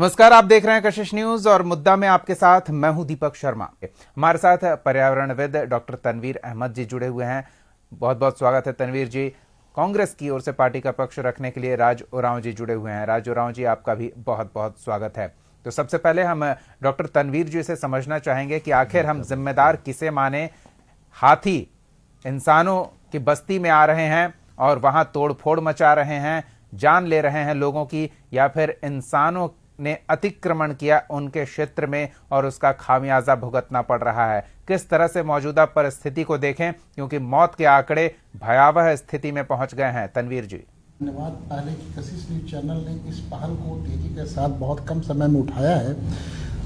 नमस्कार, आप देख रहे हैं कशिश न्यूज और मुद्दा में आपके साथ मैं हूं दीपक शर्मा। हमारे साथ पर्यावरणविद डॉक्टर तनवीर अहमद जी जुड़े हुए हैं। बहुत बहुत स्वागत है तनवीर जी। कांग्रेस की ओर से पार्टी का पक्ष रखने के लिए राज उरांव जी जुड़े हुए हैं। राज उरांव जी, आपका भी बहुत बहुत स्वागत है। तो सबसे पहले हम डॉक्टर तनवीर जी से समझना चाहेंगे कि आखिर हम जिम्मेदार किसे माने। हाथी इंसानों की बस्ती में आ रहे हैं और वहां तोड़फोड़ मचा रहे हैं, जान ले रहे हैं लोगों की, या फिर इंसानों ने अतिक्रमण किया उनके क्षेत्र में और उसका खामियाजा भुगतना पड़ रहा है। किस तरह से मौजूदा परिस्थिति को देखें, क्योंकि मौत के आंकड़े भयावह स्थिति में पहुंच गए हैं। तनवीर जी, धन्यवाद। पहले की कशिश न्यूज चैनल ने इस पहल को तेजी के साथ बहुत कम समय में उठाया है।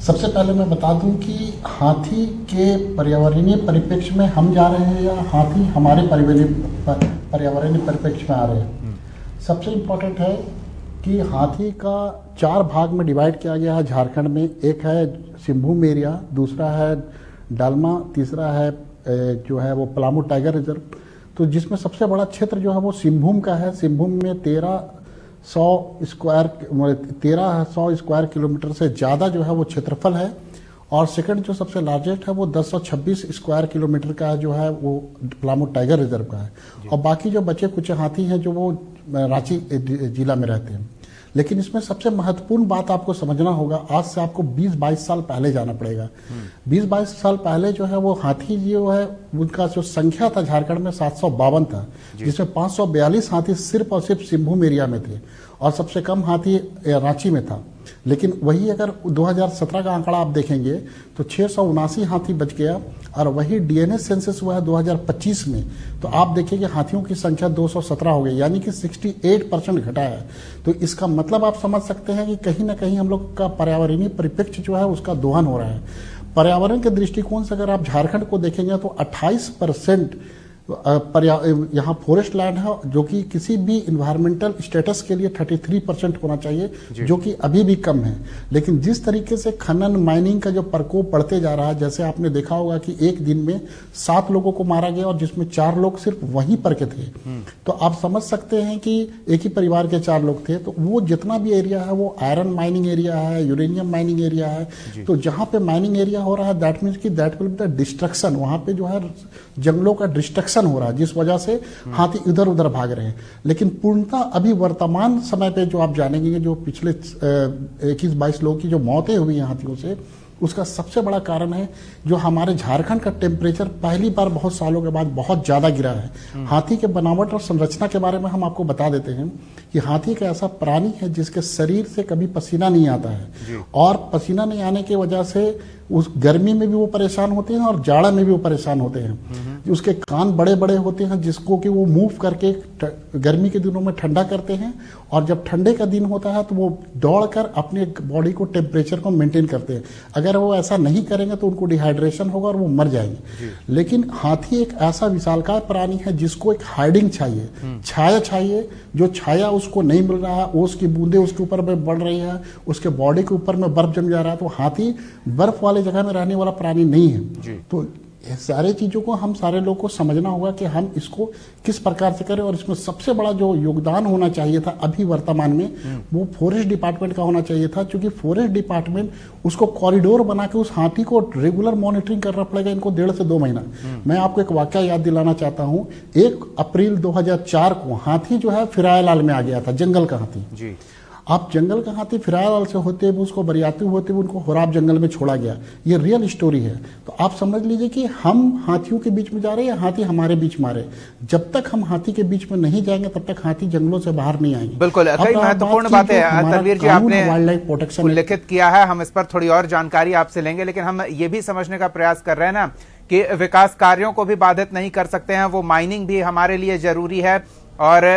सबसे पहले मैं बता दूं कि हाथी के पर्यावरणीय परिप्रेक्ष्य में हम जा रहे हैं या हाथी हमारे पर्यावरणीय परिप्रेक्ष्य में आ रहे हैं। सबसे इम्पोर्टेंट है कि हाथी का 4 भाग में डिवाइड किया गया है झारखंड में। एक है सिंहभूम एरिया, दूसरा है डालमा, तीसरा है जो है वो पलामू टाइगर रिजर्व। तो जिसमें सबसे बड़ा क्षेत्र जो है वो सिंहभूम का है। सिंहभूम में 1300 स्क्वायर किलोमीटर से ज़्यादा जो है वो क्षेत्रफल है। और सेकंड जो सबसे लार्जेस्ट है वो 1026 स्क्वायर किलोमीटर का जो है वो पलामू टाइगर रिजर्व का है। और बाकी जो बचे कुछ हाथी हैं जो वो रांची जिला में रहते हैं। लेकिन इसमें सबसे महत्वपूर्ण बात आपको समझना होगा, आज से आपको 20-22 साल पहले जाना पड़ेगा। 20-22 साल पहले जो है वो हाथी जो है उनका जो संख्या था झारखंड में 752 था, जिसमें 542 हाथी सिर्फ और सिर्फ सिंहभूम एरिया में थे और सबसे कम हाथी रांची में था। लेकिन वही अगर 2017 का आंकड़ा आप देखेंगे तो 679 हाथी बच गया। और वही डीएनए सेंसस हुआ है 2025 में, तो आप देखिए कि हाथियों की संख्या 217 हो गई, यानी कि 68% घटा है। तो इसका मतलब आप समझ सकते हैं कि कहीं ना कहीं हम लोग का पर्यावरणीय परिप्रेक्ष्य जो है उसका दोहन हो रहा है। पर्यावरण के दृष्टिकोण से अगर आप झारखंड को देखेंगे तो 28% यहाँ फॉरेस्ट लैंड है, जो कि किसी भी इन्वायरमेंटल स्टेटस के लिए 33% होना चाहिए, जो कि अभी भी कम है। लेकिन जिस तरीके से खनन माइनिंग का जो प्रकोप बढ़ते जा रहा है, जैसे आपने देखा होगा कि एक दिन में 7 लोगों को मारा गया और जिसमें 4 लोग सिर्फ वहीं पर के थे। तो आप समझ सकते हैं कि एक ही परिवार के 4 लोग थे। तो वो जितना भी एरिया है वो आयरन माइनिंग एरिया है, यूरेनियम माइनिंग एरिया है। तो जहां पे माइनिंग एरिया हो रहा है दैट मीन्स कि that will be the destruction, वहां पे जो है जंगलों का डिस्ट्रक्शन हो रहा है, जिस वजह से हाथी इधर उधर भाग रहे हैं। लेकिन पूर्णतः अभी वर्तमान समय पे जो आप जानेंगे, जो पिछले 21-22 लोगों की जो मौतें हुई हैं हाथियों से, उसका सबसे बड़ा कारण है जो हमारे झारखंड का टेम्परेचर पहली बार बहुत सालों के बाद बहुत ज्यादा गिरा है। हाथी के बनावट और संरचना के बारे में हम आपको बता देते हैं कि हाथी एक ऐसा प्राणी है जिसके शरीर से कभी पसीना नहीं आता है, और पसीना नहीं आने की वजह से उस गर्मी में भी वो परेशान होते हैं और जाड़ा में भी वो परेशान होते हैं। उसके कान बड़े बड़े होते हैं जिसको कि वो मूव करके गर्मी के दिनों में ठंडा करते हैं, और जब ठंडे का दिन होता है तो वो दौड़कर अपने बॉडी को टेम्परेचर को मेंटेन करते हैं। अगर वो ऐसा नहीं करेंगे तो उनको डिहाइड्रेशन होगा और वो मर जाएंगे। लेकिन हाथी एक ऐसा विशालकाय प्राणी है जिसको एक हाइडिंग चाहिए, छाया चाहिए। जो छाया उसको नहीं मिल रहा है, ओस की बूंदे उसके ऊपर में बढ़ रही है, उसके बॉडी के ऊपर में बर्फ जम जा रहा है। तो हाथी बर्फ वाले जगह में रहने वाला प्राणी नहीं है। तो ये सारे चीजों को हम सारे लोग को समझना होगा कि हम इसको किस प्रकार से करें। और इसमें सबसे बड़ा जो योगदान होना चाहिए था अभी वर्तमान में, वो फॉरेस्ट डिपार्टमेंट का होना चाहिए था, क्योंकि फॉरेस्ट डिपार्टमेंट उसको कॉरिडोर बना के उस हाथी को रेगुलर मॉनिटरिंग करना पड़ेगा इनको 1.5 से 2 महीना। मैं आपको एक वाकया याद दिलाना चाहता हूँ। 1 अप्रैल 2004 को हाथी जो है फिरायालाल में आ गया था, जंगल का हाथी। आप जंगल का हाथी फिरायालाल से होते हुए उसको बरियाती होते हुए उनको होराब जंगल में छोड़ा गया। ये रियल स्टोरी है। तो आप समझ लीजिए कि हम हाथियों के बीच में जा रहे हैं या हाथी हमारे बीच में आ रहे हैं। जब तक हम हाथी के बीच में नहीं जाएंगे तब तक हाथी जंगलों से बाहर नहीं आएंगे। बिल्कुल, कई महत्वपूर्ण बातें तनवीर जी आपने वाइल्ड लाइफ प्रोटेक्शन उल्लेखित किया है। हम इस पर थोड़ी और जानकारी आपसे लेंगे, लेकिन हम ये भी समझने का प्रयास कर रहे हैं ना कि विकास कार्यों को भी बाधित नहीं कर सकते हैं। वो माइनिंग भी हमारे लिए जरूरी है और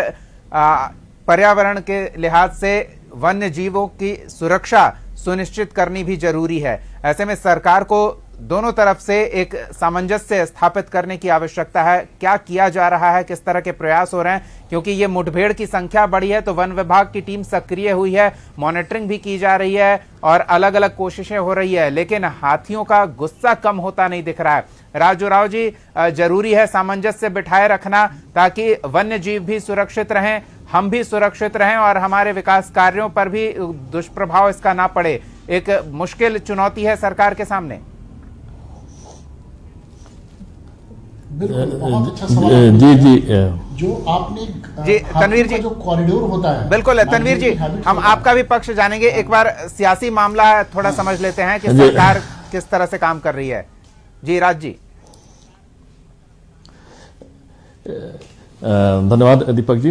पर्यावरण के लिहाज से वन्य जीवों की सुरक्षा सुनिश्चित करनी भी जरूरी है। ऐसे में सरकार को दोनों तरफ से एक सामंजस्य स्थापित करने की आवश्यकता है। क्या किया जा रहा है, किस तरह के प्रयास हो रहे हैं, क्योंकि ये मुठभेड़ की संख्या बढ़ी है तो वन विभाग की टीम सक्रिय हुई है, मॉनिटरिंग भी की जा रही है और अलग अलग कोशिशें हो रही है, लेकिन हाथियों का गुस्सा कम होता नहीं दिख रहा है। राज उरांव जी, जरूरी है सामंजस्य बिठाए रखना ताकि वन्य जीव भी सुरक्षित रहें, हम भी सुरक्षित रहें और हमारे विकास कार्यों पर भी दुष्प्रभाव इसका ना पड़े। एक मुश्किल चुनौती है सरकार के सामने। बिल्कुल, बहुत अच्छा सवाल। जी जो आपने जी तनवीर जी, जो कॉरिडोर होता है, बिल्कुल तनवीर जी, हम आपका भी पक्ष जानेंगे। एक बार सियासी मामला है, थोड़ा समझ लेते हैं कि सरकार किस तरह से काम कर रही है। जी राज जी। धन्यवाद दीपक जी।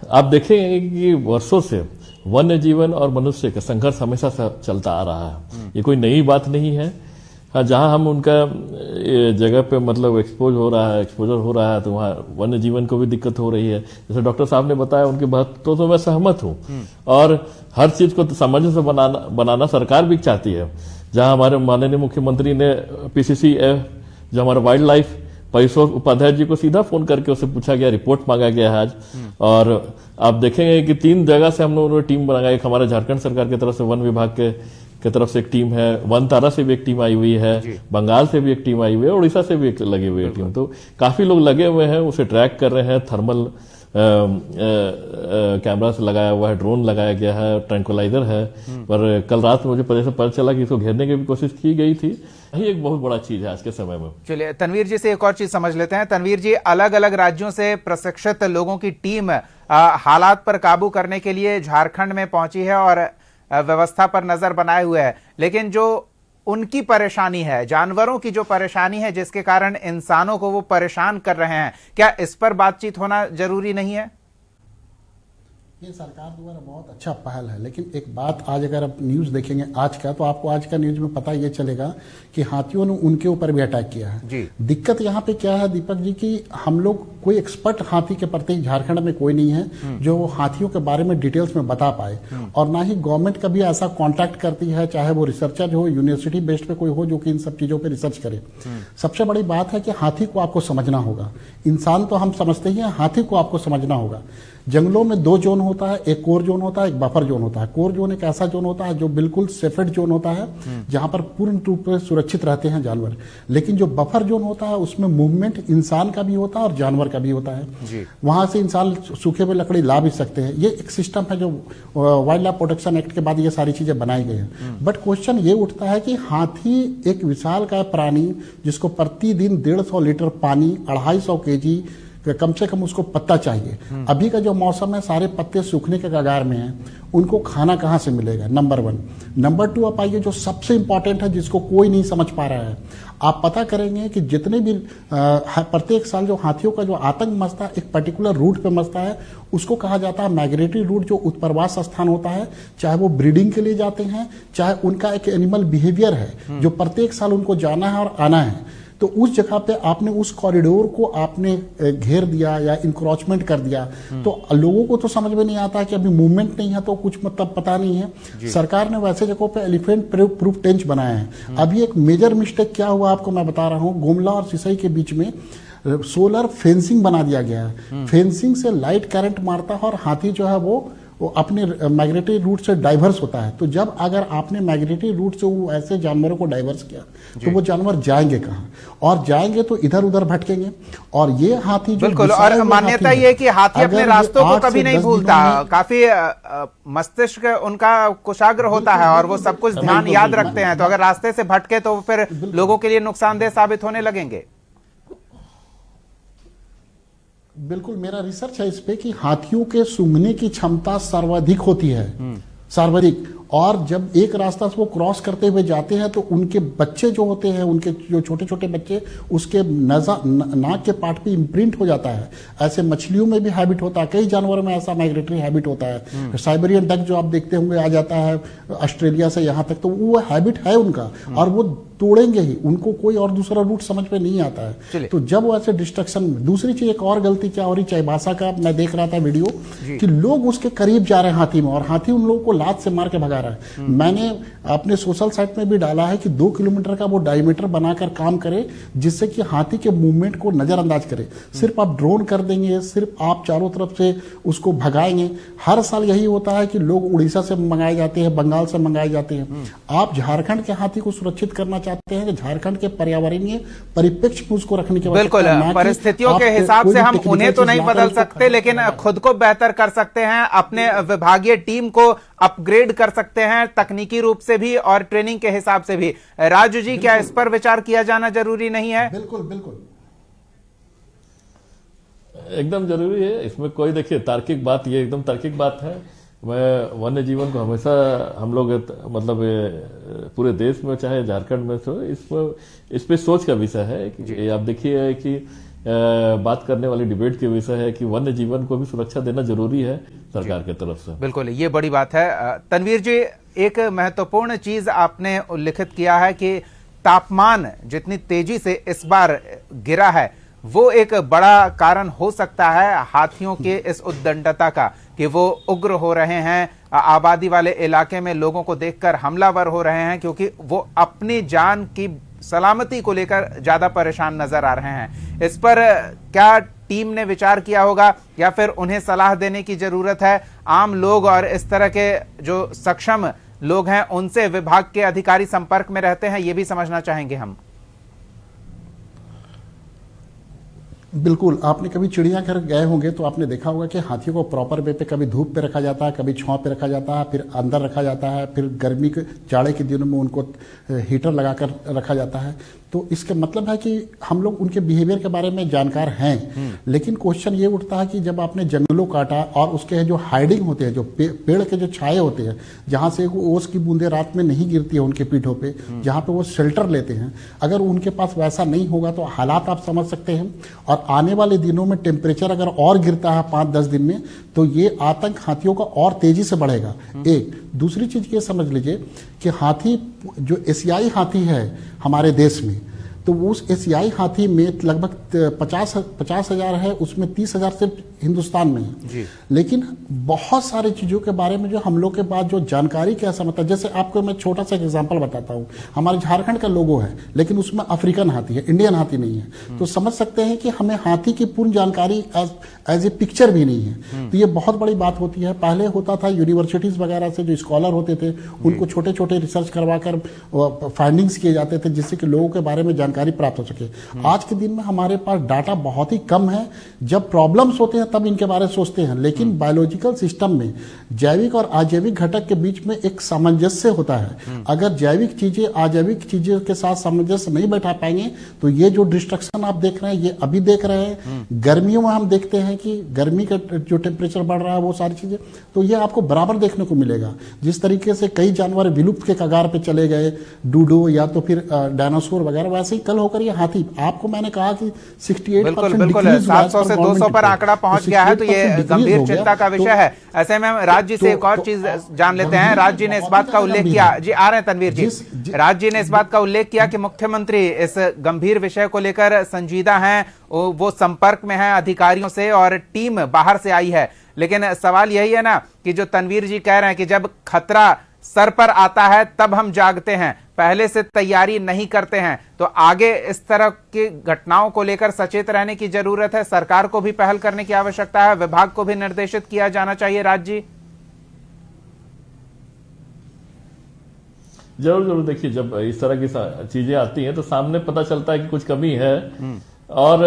आप देखेंगे कि वर्षों से वन्य जीवन और मनुष्य का संघर्ष हमेशा से चलता आ रहा है। ये कोई नई बात नहीं है। जहां हम उनका जगह पे मतलब एक्सपोजर हो रहा है तो वहाँ वन्य जीवन को भी दिक्कत हो रही है। जैसे डॉक्टर साहब ने बताया, उनकी बात तो मैं सहमत हूँ। और हर चीज को सामंजस्य बनाना सरकार भी चाहती है। जहां हमारे माननीय मुख्यमंत्री ने पीसीसी जो हमारा वाइल्ड लाइफ परिशोध उपाध्याय जी को सीधा फोन करके उससे पूछा गया, रिपोर्ट मांगा गया है आज। और आप देखेंगे कि 3 जगह से हम लोगों ने टीम बनाया। एक हमारे झारखंड सरकार की तरफ से वन विभाग के तरफ से एक टीम है, वन तारा से भी एक टीम आई हुई है, बंगाल से भी एक टीम आई हुई है, उड़ीसा से भी एक लगी हुई है टीम। तो काफी लोग लगे हुए हैं, उसे ट्रैक कर रहे हैं। थर्मल कैमरा से लगाया हुआ है, ड्रोन लगाया गया है, ट्रैंक्विलाइजर है। पर कल रात मुझे पता चला कि इसको घेरने की भी कोशिश की गई थी। यही एक बहुत बड़ा चीज है आज के समय में। चलिए तनवीर जी से एक और चीज समझ लेते हैं। तनवीर जी, अलग अलग राज्यों से प्रशिक्षित लोगों की टीम हालात पर काबू करने के लिए झारखंड में पहुंची है और व्यवस्था पर नजर बनाए हुए है, लेकिन जो उनकी परेशानी है, जानवरों की जो परेशानी है जिसके कारण इंसानों को वो परेशान कर रहे हैं, क्या इस पर बातचीत होना जरूरी नहीं है? ये सरकार द्वारा बहुत अच्छा पहल है, लेकिन एक बात, आज अगर आप न्यूज देखेंगे आज का, तो आपको आज का न्यूज में पता ये चलेगा कि हाथियों ने उनके ऊपर भी अटैक किया है जी। दिक्कत यहाँ पे क्या है दीपक जी कि हम लोग कोई एक्सपर्ट हाथी के प्रति झारखंड में कोई नहीं है जो हाथियों के बारे में डिटेल्स में बता पाए। और ना ही गवर्नमेंट कभी ऐसा कॉन्टैक्ट करती है, चाहे वो रिसर्चर हो, यूनिवर्सिटी बेस्ड पे कोई हो जो कि इन सब चीजों पे रिसर्च करे। सबसे बड़ी बात है कि हाथी को आपको समझना होगा। इंसान तो हम समझते ही हैं, हाथी को आपको समझना होगा। जंगलों में 2 जोन होता है, एक कोर जोन होता है, एक बफर जोन होता है। कोर जोन एक ऐसा जोन होता है जो बिल्कुल सेफेड जोन होता है, जहां पर पूर्ण रूप से सुरक्षित रहते हैं जानवर। लेकिन जो बफर जोन होता है उसमें मूवमेंट इंसान का भी होता है और जानवर का भी होता है। वहां से इंसान सूखे हुए लकड़ी ला भी सकते हैं। ये एक सिस्टम है जो वाइल्ड लाइफ प्रोटेक्शन एक्ट के बाद ये सारी चीजें बनाई गई हैं। बट क्वेश्चन ये उठता है कि हाथी एक विशालकाय प्राणी जिसको प्रतिदिन 150 लीटर पानी, 250 केजी कम से कम उसको पत्ता चाहिए। अभी का जो मौसम है सारे पत्ते सूखने के कगार में हैं, उनको खाना कहां से मिलेगा? नंबर 1। नंबर 2 आप आइए जो सबसे इंपॉर्टेंट है जिसको कोई नहीं समझ पा रहा है। आप पता करेंगे कि जितने भी प्रत्येक साल जो हाथियों का जो आतंक मचता है एक पर्टिकुलर रूट पे मचता है, उसको कहा जाता है माइग्रेटरी रूट, जो उत्प्रवास स्थान होता है। चाहे वो ब्रीडिंग के लिए जाते हैं, चाहे उनका एक एनिमल बिहेवियर है जो प्रत्येक साल उनको जाना है और आना है। तो उस जगह पे आपने उस कॉरिडोर को आपने घेर दिया या इंक्रोचमेंट कर दिया, तो लोगों को तो समझ में नहीं आता कि अभी मूवमेंट नहीं है तो कुछ मतलब पता नहीं है। सरकार ने वैसे जगहों पे एलिफेंट प्रूफ टेंच बनाया है। अभी एक मेजर मिस्टेक क्या हुआ आपको मैं बता रहा हूँ, गुमला और सिसई के बीच में सोलर फेंसिंग बना दिया गया है। फेंसिंग से लाइट करंट मारता है और हाथी जो है वो अपने माइग्रेटरी रूट से डाइवर्स होता है। तो जब अगर आपने माइग्रेटरी रूट से वो ऐसे जानवरों को डाइवर्स किया तो वो जानवर जाएंगे कहाँ? और जाएंगे तो इधर उधर भटकेंगे। और ये हाथी जो बिल्कुल, और मान्यता ये है कि हाथी अपने रास्तों को कभी नहीं भूलता, काफी मस्तिष्क उनका कुशाग्र होता है और वो सब कुछ ध्यान याद रखते हैं। तो अगर रास्ते से भटके तो फिर लोगों के लिए नुकसानदेह साबित होने लगेंगे। बिल्कुल, मेरा रिसर्च है इस पे कि हाथियों के सूंघने की क्षमता सर्वाधिक होती है, सर्वाधिक। और जब एक रास्ता से वो क्रॉस करते हुए जाते हैं तो उनके बच्चे जो होते हैं, उनके जो छोटे छोटे बच्चे, उसके नाक के पार्ट पे इम्प्रिंट हो जाता है। ऐसे मछलियों में भी हैबिट होता है, कई जानवरों में ऐसा माइग्रेटरी हैबिट होता है। साइबेरियन डक जो आप देखते होंगे आ जाता है ऑस्ट्रेलिया से यहाँ तक, तो वो हैबिट है उनका और वो तोड़ेंगे ही, उनको कोई और दूसरा रूट समझ में नहीं आता है। तो जब वो ऐसे डिस्ट्रक्शन, दूसरी चीज एक और गलती क्या हो रही, चाईबासा का मैं देख रहा था वीडियो कि लोग उसके करीब जा रहे हैं हाथी में और हाथी उन लोगों को लात से मार के भगा रहा है। मैंने अपने सोशल साइट में भी डाला है कि 2 किलोमीटर का वो डायमीटर बनाकर काम करे जिससे कि हाथी के मूवमेंट को नजरअंदाज करे। सिर्फ आप ड्रोन कर देंगे, सिर्फ आप चारों तरफ से उसको भगाएंगे। हर साल यही होता है कि लोग उड़ीसा से मंगाए जाते हैं, बंगाल से मंगाए जाते हैं। आप झारखंड के हाथी को सुरक्षित करना चाहते हैं कि झारखंड के पर्यावरणीय परिप्रेक्ष्य में उसको रखने की बिल्कुल, परिस्थितियों के हिसाब से हम उन्हें तो नहीं बदल सकते, लेकिन खुद को बेहतर कर सकते हैं, अपने विभागीय टीम को अपग्रेड कर सकते हैं तकनीकी रूप से भी और ट्रेनिंग के हिसाब से भी। राजू जी, क्या इस पर विचार किया जाना जरूरी नहीं है? बिल्कुल बिल्कुल, एकदम जरूरी है। इसमें कोई, देखिए, तार्किक बात, ये एकदम तार्किक बात है। मैं वन्य जीवन को हमेशा हम लोग मतलब पूरे देश में, चाहे झारखंड में, तो इस पे सोच का विषय है कि आप देखिए कि बात करने वाली डिबेट के विषय है कि वन्य जीवन को भी सुरक्षा देना जरूरी है सरकार की तरफ से। बिल्कुल, ये बड़ी बात है। तनवीर जी, एक महत्वपूर्ण चीज आपने उल्लेखित किया है कि तापमान जितनी तेजी से इस बार गिरा है वो एक बड़ा कारण हो सकता है हाथियों के इस उद्दंडता का, कि वो उग्र हो रहे हैं, आबादी वाले इलाके में लोगों को देखकर हमलावर हो रहे हैं, क्योंकि वो अपनी जान की सलामती को लेकर ज्यादा परेशान नजर आ रहे हैं। इस पर क्या टीम ने विचार किया होगा, या फिर उन्हें सलाह देने की जरूरत है? आम लोग और इस तरह के जो सक्षम लोग हैं उनसे विभाग के अधिकारी संपर्क में रहते हैं, ये भी समझना चाहेंगे हम। बिल्कुल, आपने कभी चिड़ियाघर गए होंगे तो आपने देखा होगा कि हाथियों को प्रॉपर वे पे कभी धूप पे रखा जाता है, कभी छांव पे रखा जाता है, फिर अंदर रखा जाता है, फिर गर्मी के जाड़े के दिनों में उनको हीटर लगाकर रखा जाता है। तो इसका मतलब है कि हम लोग उनके बिहेवियर के बारे में जानकार हैं, लेकिन क्वेश्चन ये उठता है कि जब आपने जंगलों काटा और उसके जो हाइडिंग होते हैं, जो पेड़ के जो छाए होते हैं, जहां से ओस की बूंदे रात में नहीं गिरती है उनके पीठों पे, जहां पे वो शेल्टर लेते हैं, अगर उनके पास वैसा नहीं होगा तो हालात आप समझ सकते हैं। और आने वाले दिनों में टेम्परेचर अगर और गिरता है 5-10 दिन में, तो ये आतंक हाथियों का और तेजी से बढ़ेगा। एक दूसरी चीज ये समझ लीजिए कि हाथी, जो एशियाई हाथी है हमारे देश में, तो उस एशियाई हाथी में लगभग 50,000 है, उसमें 30,000 सिर्फ हिंदुस्तान में है। लेकिन बहुत सारी चीजों के बारे में जो हम लोग के पास जो जानकारी कैसा मतलब, जैसे आपको मैं छोटा सा एग्जांपल बताता हूँ। हमारे झारखंड का लोगो है, लेकिन उसमें अफ्रीकन हाथी है, इंडियन हाथी नहीं है। तो समझ सकते हैं कि हमें हाथी की पूर्ण जानकारी एज ए पिक्चर भी नहीं है। तो ये बहुत बड़ी बात होती है। पहले होता था यूनिवर्सिटीज वगैरह से जो स्कॉलर होते थे उनको छोटे छोटे रिसर्च करवाकर फाइंडिंग्स किए जाते थे, जिससे कि लोगों के बारे में जानकारी प्राप्त हो सके। आज के दिन में हमारे पास डाटा बहुत ही कम है। जब प्रॉब्लम्स होते हैं तब इनके बारे में सोचते हैं, लेकिन बायोलॉजिकल सिस्टम में जैविक और अजैविक घटक के बीच में एक सामंजस्य होता है। अगर जैविक चीजें अजैविक चीजों के साथ सामंजस्य नहीं बैठा पाएंगे तो ये जो डिस्ट्रक्शन आप देख रहे हैं, ये अभी देख रहे हैं। गर्मियों में हम देखते हैं कि गर्मी का जो टेम्परेचर बढ़ रहा है, वो सारी चीजें, तो ये आपको बराबर देखने को मिलेगा। जिस तरीके से कई जानवर विलुप्त के कगार पे चले गए, डूडो या तो फिर डायनासोर वगैरह, वैसे ही कल होकर ये हाथी, आपको मैंने कहा कि 68% बिल्कुल 700 से 200 पर आंकड़ा पहुंच गया है, तो ये गंभीर चिंता का विषय है। ऐसे में हम राज जी से एक और चीज जान लेते हैं। राज जी ने इस बात का उल्लेख किया, जी आ रहे हैं तनवीर जी, राज जी ने इस बात का उल्लेख किया कि मुख्यमंत्री इस गंभीर विषय को लेकर संजीदा हैं, वो संपर्क में हैं अधिकारियों से और टीम बाहर से आई है। लेकिन सवाल यही है ना कि जो तनवीर जी कह रहे हैं कि जब खतरा सर पर आता है तब हम जागते हैं, पहले से तैयारी नहीं करते हैं, तो आगे इस तरह की घटनाओं को लेकर सचेत रहने की जरूरत है। सरकार को भी पहल करने की आवश्यकता है, विभाग को भी निर्देशित किया जाना चाहिए। राज जी, जरूर जरूर। देखिए, जब इस तरह की चीजें आती हैं तो सामने पता चलता है कि कुछ कमी है, और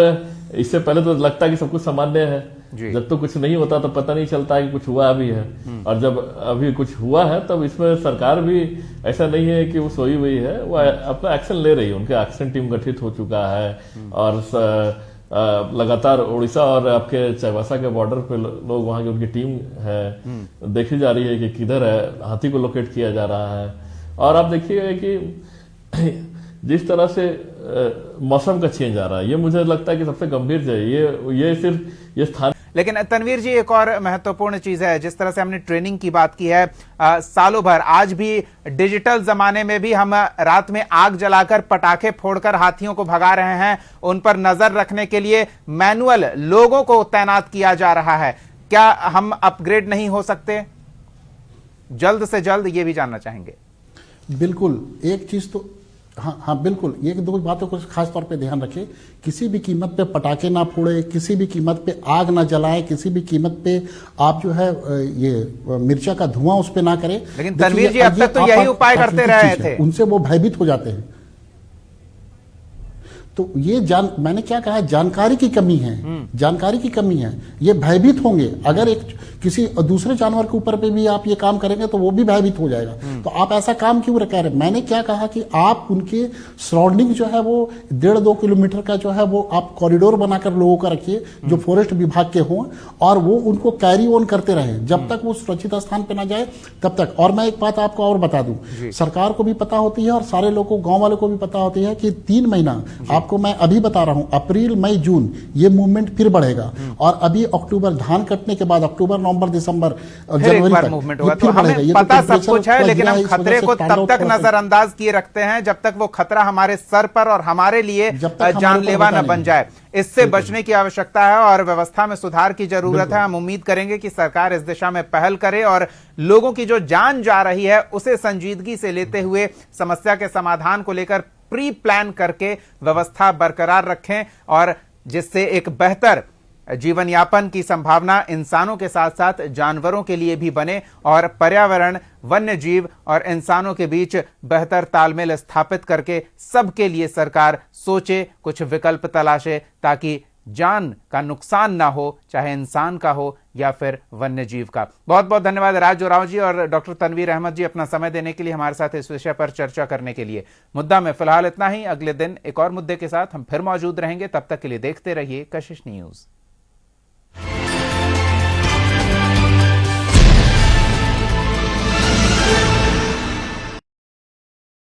इससे पहले तो लगता है कि सब कुछ सामान्य है। जब तो कुछ नहीं होता तो पता नहीं चलता है कि कुछ हुआ भी है, और जब अभी कुछ हुआ है तब इसमें सरकार भी ऐसा नहीं है कि वो सोई हुई है, वो अपना एक्शन ले रही है। उनके एक्शन टीम गठित हो चुका है, और लगातार उड़ीसा और आपके चाईबासा के बॉर्डर पे लोग, वहां की उनकी टीम है, देखी जा रही है कि किधर है, हाथी को लोकेट किया जा रहा है। और आप देखिए कि जिस तरह से मौसम का चेंज आ रहा है, ये मुझे लगता है कि सबसे गंभीर है। ये सिर्फ ये स्थान। लेकिन तनवीर जी, एक और महत्वपूर्ण चीज है, जिस तरह से हमने ट्रेनिंग की बात की है, सालों भर, आज भी डिजिटल जमाने में भी हम रात में आग जलाकर पटाखे फोड़कर हाथियों को भगा रहे हैं। उन पर नजर रखने के लिए मैनुअल लोगों को तैनात किया जा रहा है। क्या हम अपग्रेड नहीं हो सकते जल्द से जल्द? ये भी जानना चाहेंगे। बिल्कुल, एक चीज तो हाँ बिल्कुल, ये दो बातों को खास तौर पे ध्यान रखें। किसी भी कीमत पे पटाखे ना फोड़े, किसी भी कीमत पे आग ना जलाएं, किसी भी कीमत पे आप जो है ये मिर्चा का धुआं उस पे ना करें। लेकिन तनवीर जी, अब तक तो यही उपाय करते रहे थे। उनसे वो भयभीत हो जाते हैं। तो ये मैंने क्या कहा, जानकारी की कमी है, जानकारी की कमी है। ये भयभीत होंगे, अगर एक किसी दूसरे जानवर के ऊपर पे भी आप ये काम करेंगे तो वो भी भयभीत हो जाएगा। तो आप ऐसा काम क्यों कह रहे हैं? मैंने क्या कहा कि आप उनके सराउंडिंग जो है वो 1.5-2 किलोमीटर का जो है वो आप कॉरिडोर बनाकर लोगों का रखिए जो फॉरेस्ट विभाग के हों, और वो उनको कैरी ऑन करते रहे जब तक वो सुरक्षित स्थान पे ना जाए तब तक। और मैं एक बात आपको और बता दूं, सरकार को भी पता होती है और सारे लोगों को, गांव वालों को भी पता होती है कि 3 महीना, आपको मैं अभी बता रहा हूं, अप्रैल मई जून ये मूवमेंट फिर बढ़ेगा। और अभी अक्टूबर, धान कटने के बाद अक्टूबर नवंबर दिसंबर जनवरी तक मूवमेंट होगा। तो हमें पता सब कुछ है, लेकिन हम खतरे को तब तक नजरअंदाज किए रखते हैं जब तक वो खतरा हमारे सर पर और हमारे लिए जानलेवा न बन जाए। इससे बचने की आवश्यकता है और व्यवस्था में सुधार की जरूरत है। हम उम्मीद करेंगे कि सरकार इस दिशा में पहल करे और लोगों की जो जान जा रही है उसे संजीदगी से लेते हुए समस्या के समाधान को लेकर प्री प्लान करके व्यवस्था बरकरार रखें, और जिससे एक बेहतर जीवन यापन की संभावना इंसानों के साथ साथ जानवरों के लिए भी बने और पर्यावरण, वन्य जीव और इंसानों के बीच बेहतर तालमेल स्थापित करके सबके लिए सरकार सोचे, कुछ विकल्प तलाशे, ताकि जान का नुकसान ना हो, चाहे इंसान का हो या फिर वन्य जीव का। बहुत बहुत धन्यवाद राज जोराव जी और डॉक्टर तनवीर अहमद जी अपना समय देने के लिए, हमारे साथ इस विषय पर चर्चा करने के लिए। मुद्दा में फिलहाल इतना ही। अगले दिन एक और मुद्दे के साथ हम फिर मौजूद रहेंगे। तब तक के लिए देखते रहिए कशिश न्यूज।